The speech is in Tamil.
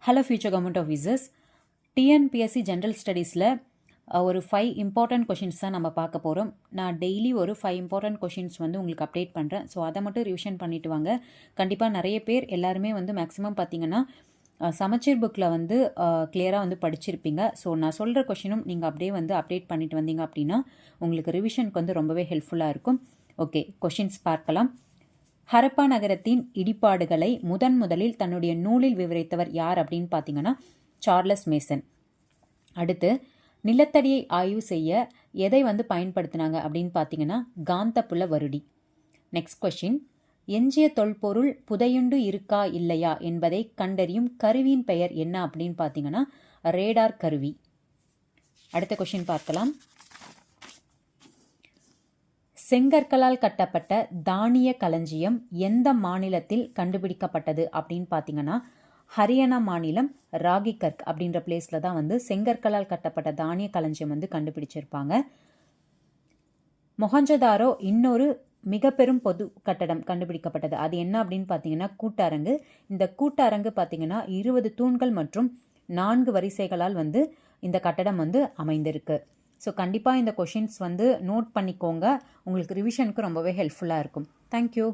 Hello future government officers, TNPSC general ஸ்டடீஸில் ஒரு 5 இம்பார்ட்டன்ட் கொஷின்ஸ் தான் நம்ம பார்க்க போகிறோம். நான் டெய்லி ஒரு 5 இம்பார்ட்டன்ட் கொஷின்ஸ் வந்து உங்களுக்கு அப்டேட் பண்ணுறேன். ஸோ அதை மட்டும் ரிவிஷன் பண்ணிவிட்டு வாங்க. கண்டிப்பாக நிறைய பேர் எல்லாருமே வந்து மேக்ஸிமம் பார்த்தீங்கன்னா சமச்சீர் புக்கில் வந்து கிளியராக வந்து படிச்சிருப்பீங்க. ஸோ நான் சொல்கிற கொஷினும் நீங்கள் அப்படியே வந்து அப்டேட் பண்ணிட்டு வந்தீங்க அப்படின்னா உங்களுக்கு ரிவிஷனுக்கு வந்து ரொம்பவே ஹெல்ப்ஃபுல்லாக இருக்கும். ஓகே, கொஷின்ஸ் பார்க்கலாம். ஹரப்பா நகரத்தின் இடிபாடுகளை முதலில் தன்னுடைய நூலில் விவரித்தவர் யார் அப்படின்னு பார்த்தீங்கன்னா சார்லஸ் மேசன். அடுத்து, நிலத்தடியை ஆய்வு செய்ய எதை வந்து பயன்படுத்தினாங்க அப்படின்னு பார்த்தீங்கன்னா காந்தப்புல வருடி. நெக்ஸ்ட் கொஸ்டின், எஞ்சிய தொல்பொருள் புதையுண்டு இருக்கா இல்லையா என்பதை கண்டறியும் கருவியின் பெயர் என்ன அப்படின்னு பார்த்தீங்கன்னா ரேடார் கருவி. அடுத்த கொஸ்டின் பார்க்கலாம். செங்கற்களால் கட்டப்பட்ட தானிய களஞ்சியம் எந்த மாநிலத்தில் கண்டுபிடிக்கப்பட்டது அப்படின்னு பார்த்தீங்கன்னா ஹரியானா மாநிலம் ராகிகர்க் அப்படின்ற பிளேஸில் தான் வந்து செங்கற்களால் கட்டப்பட்ட தானிய களஞ்சியம் வந்து கண்டுபிடிச்சிருப்பாங்க. மொஹஞ்சதாரோ இன்னொரு மிக பெரும் பொது கட்டடம் கண்டுபிடிக்கப்பட்டது. அது என்ன அப்படின்னு பார்த்தீங்கன்னா கூட்டரங்கு. இந்த கூட்டரங்கு பார்த்தீங்கன்னா 20 தூண்கள் மற்றும் 4 வரிசைகளால் வந்து இந்த கட்டடம் வந்து அமைந்திருக்கு. ஸோ கண்டிப்பாக இந்த கொஷின்ஸ் வந்து நோட் பண்ணிக்கோங்க. உங்களுக்கு ரிவிஷனுக்கு ரொம்பவே ஹெல்ப்ஃபுல்லாக இருக்கும். தேங்க்யூ.